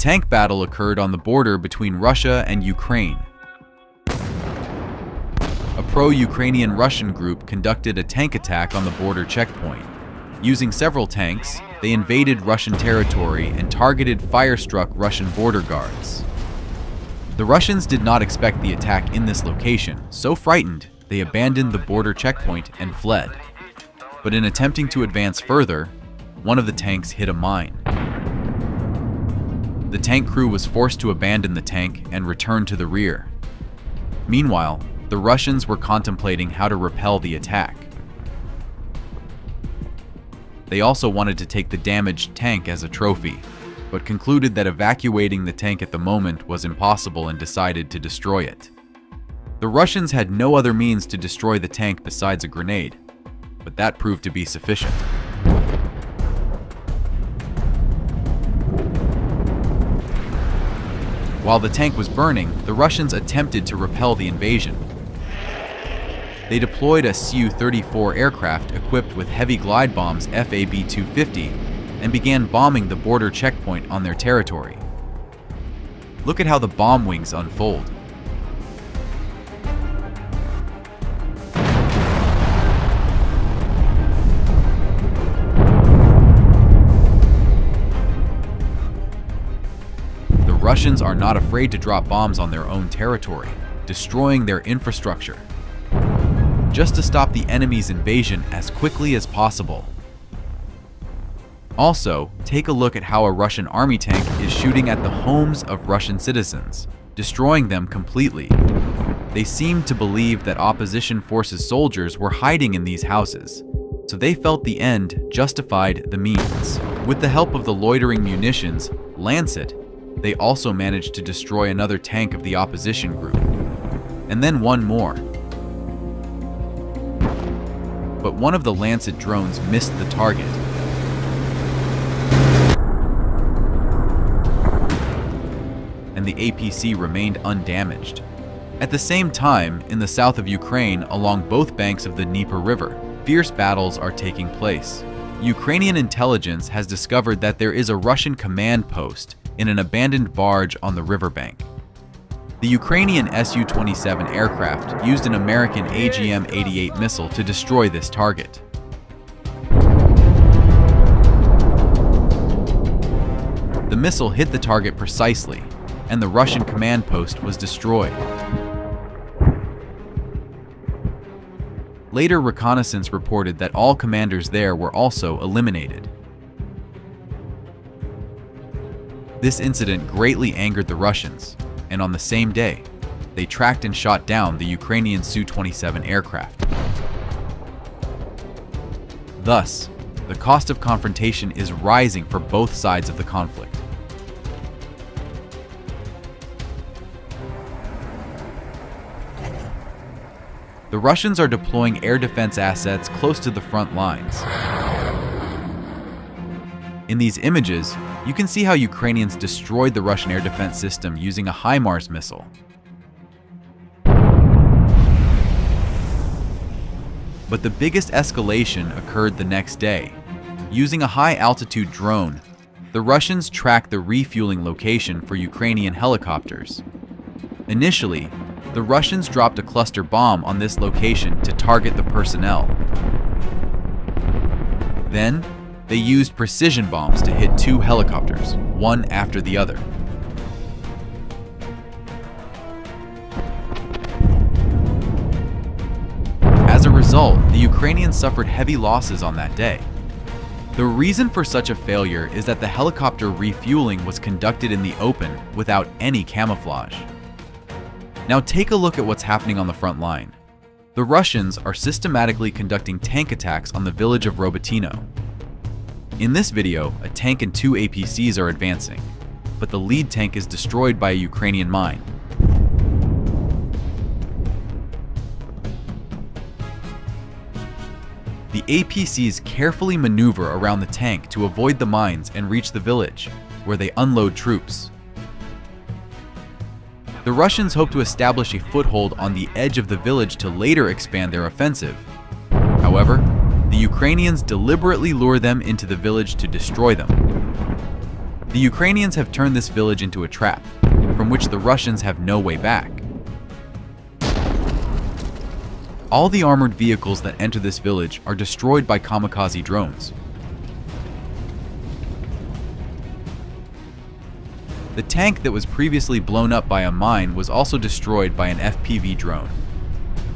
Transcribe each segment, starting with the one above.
tank battle occurred on the border between Russia and Ukraine. A pro-Ukrainian Russian group conducted a tank attack on the border checkpoint. Using several tanks, they invaded Russian territory and targeted fire-struck Russian border guards. The Russians did not expect the attack in this location, so frightened, they abandoned the border checkpoint and fled. But in attempting to advance further, one of the tanks hit a mine. The tank crew was forced to abandon the tank and return to the rear. Meanwhile, the Russians were contemplating how to repel the attack. They also wanted to take the damaged tank as a trophy, but concluded that evacuating the tank at the moment was impossible and decided to destroy it. The Russians had no other means to destroy the tank besides a grenade, but that proved to be sufficient. While the tank was burning, the Russians attempted to repel the invasion. They deployed a Su-34 aircraft equipped with heavy glide bombs FAB-250 and began bombing the border checkpoint on their territory. Look at how the bomb wings unfold. The Russians are not afraid to drop bombs on their own territory, destroying their infrastructure, just to stop the enemy's invasion as quickly as possible. Also, take a look at how a Russian army tank is shooting at the homes of Russian citizens, destroying them completely. They seemed to believe that opposition forces soldiers were hiding in these houses, so they felt the end justified the means. With the help of the loitering munitions, Lancet, they also managed to destroy another tank of the opposition group, and then one more. But one of the Lancet drones missed the target. And the APC remained undamaged. At the same time, in the south of Ukraine, along both banks of the Dnieper River, fierce battles are taking place. Ukrainian intelligence has discovered that there is a Russian command post in an abandoned barge on the riverbank. The Ukrainian Su-27 aircraft used an American AGM-88 missile to destroy this target. The missile hit the target precisely, and the Russian command post was destroyed. Later reconnaissance reported that all commanders there were also eliminated. This incident greatly angered the Russians, and on the same day, they tracked and shot down the Ukrainian Su-27 aircraft. Thus, the cost of confrontation is rising for both sides of the conflict. The Russians are deploying air defense assets close to the front lines. In these images, you can see how Ukrainians destroyed the Russian air defense system using a HIMARS missile. But the biggest escalation occurred the next day. Using a high-altitude drone, the Russians tracked the refueling location for Ukrainian helicopters. Initially, the Russians dropped a cluster bomb on this location to target the personnel. Then, they used precision bombs to hit two helicopters, one after the other. As a result, the Ukrainians suffered heavy losses on that day. The reason for such a failure is that the helicopter refueling was conducted in the open without any camouflage. Now take a look at what's happening on the front line. The Russians are systematically conducting tank attacks on the village of Robotyno. In this video, a tank and two APCs are advancing, but the lead tank is destroyed by a Ukrainian mine. The APCs carefully maneuver around the tank to avoid the mines and reach the village, where they unload troops. The Russians hope to establish a foothold on the edge of the village to later expand their offensive. However, the Ukrainians deliberately lure them into the village to destroy them. The Ukrainians have turned this village into a trap, from which the Russians have no way back. All the armored vehicles that enter this village are destroyed by kamikaze drones. The tank that was previously blown up by a mine was also destroyed by an FPV drone.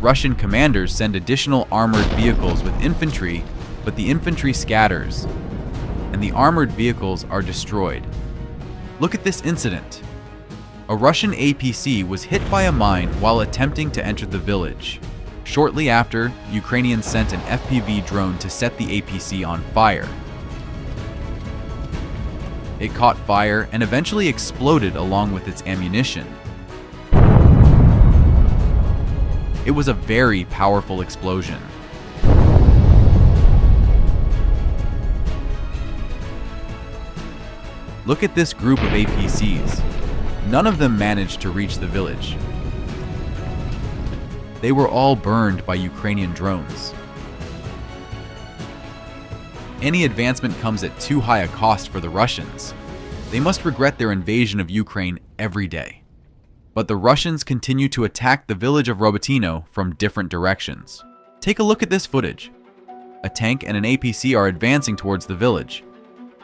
Russian commanders send additional armored vehicles with infantry, but the infantry scatters, and the armored vehicles are destroyed. Look at this incident. A Russian APC was hit by a mine while attempting to enter the village. Shortly after, Ukrainians sent an FPV drone to set the APC on fire. It caught fire and eventually exploded along with its ammunition. It was a very powerful explosion. Look at this group of APCs. None of them managed to reach the village. They were all burned by Ukrainian drones. Any advancement comes at too high a cost for the Russians. They must regret their invasion of Ukraine every day. But the Russians continue to attack the village of Robotyno from different directions. Take a look at this footage. A tank and an APC are advancing towards the village,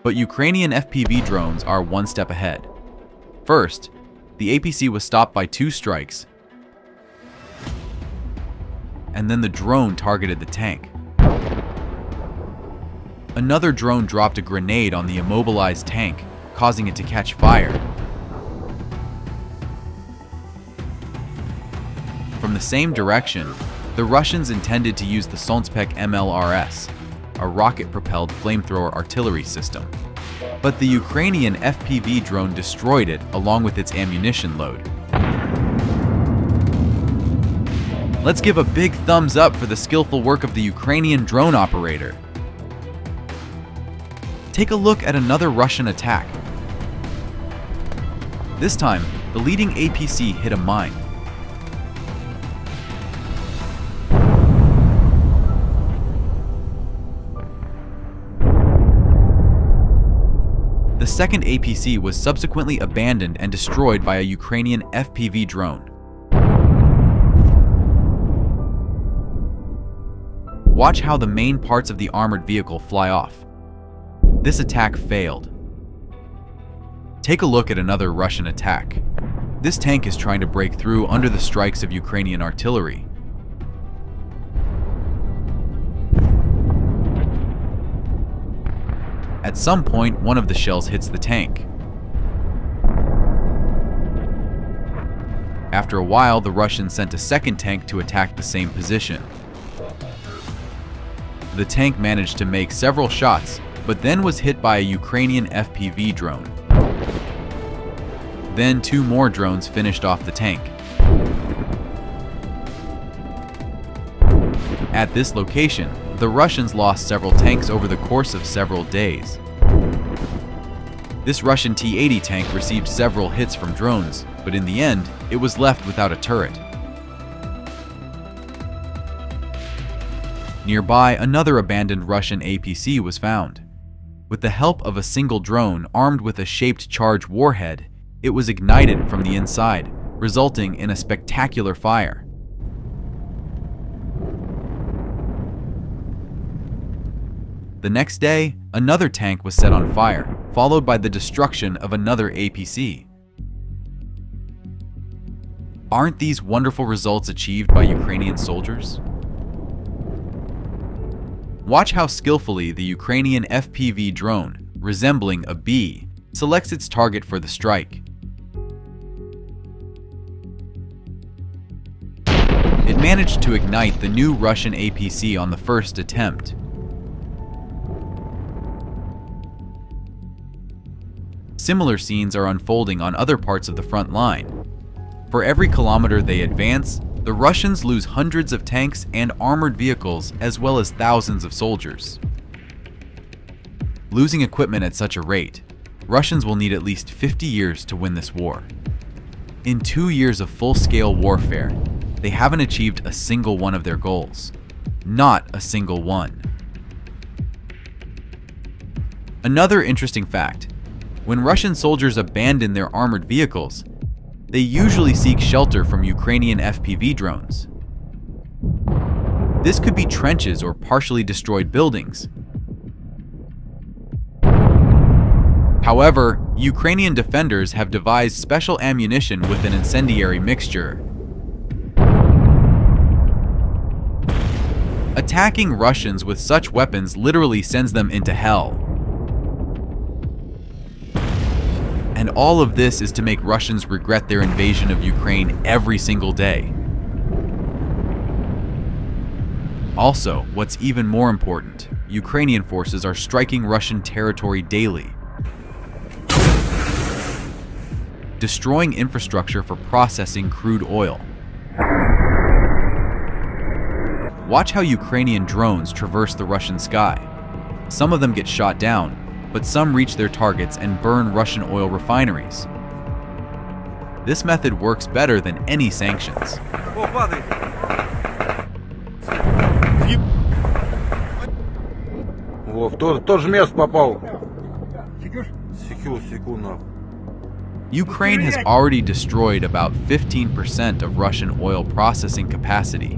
but Ukrainian FPV drones are one step ahead. First, the APC was stopped by 2 strikes, and then the drone targeted the tank. Another drone dropped a grenade on the immobilized tank, causing it to catch fire. From the same direction, the Russians intended to use the Solnspek MLRS, a rocket-propelled flamethrower artillery system. But the Ukrainian FPV drone destroyed it along with its ammunition load. Let's give a big thumbs up for the skillful work of the Ukrainian drone operator. Take a look at another Russian attack. This time, the leading APC hit a mine. The second APC was subsequently abandoned and destroyed by a Ukrainian FPV drone. Watch how the main parts of the armored vehicle fly off. This attack failed. Take a look at another Russian attack. This tank is trying to break through under the strikes of Ukrainian artillery. At some point, one of the shells hits the tank. After a while, the Russians sent a second tank to attack the same position. The tank managed to make several shots, but then was hit by a Ukrainian FPV drone. Then 2 more drones finished off the tank. At this location, the Russians lost several tanks over the course of several days. This Russian T-80 tank received several hits from drones, but in the end, it was left without a turret. Nearby, another abandoned Russian APC was found. With the help of a single drone armed with a shaped charge warhead, it was ignited from the inside, resulting in a spectacular fire. The next day, another tank was set on fire, followed by the destruction of another APC. Aren't these wonderful results achieved by Ukrainian soldiers? Watch how skillfully the Ukrainian FPV drone, resembling a bee, selects its target for the strike. It managed to ignite the new Russian APC on the first attempt. Similar scenes are unfolding on other parts of the front line. For every kilometer they advance, the Russians lose hundreds of tanks and armored vehicles as well as thousands of soldiers. Losing equipment at such a rate, Russians will need at least 50 years to win this war. In 2 years of full-scale warfare, they haven't achieved a single one of their goals. Not a single one. Another interesting fact: When Russian soldiers abandon their armored vehicles, they usually seek shelter from Ukrainian FPV drones. This could be trenches or partially destroyed buildings. However, Ukrainian defenders have devised special ammunition with an incendiary mixture. Attacking Russians with such weapons literally sends them into hell. And all of this is to make Russians regret their invasion of Ukraine every single day. Also, what's even more important, Ukrainian forces are striking Russian territory daily, destroying infrastructure for processing crude oil. Watch how Ukrainian drones traverse the Russian sky. Some of them get shot down, but some reach their targets and burn Russian oil refineries. This method works better than any sanctions. Ukraine has already destroyed about 15% of Russian oil processing capacity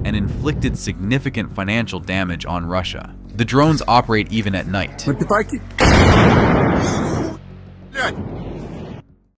and inflicted significant financial damage on Russia. The drones operate even at night.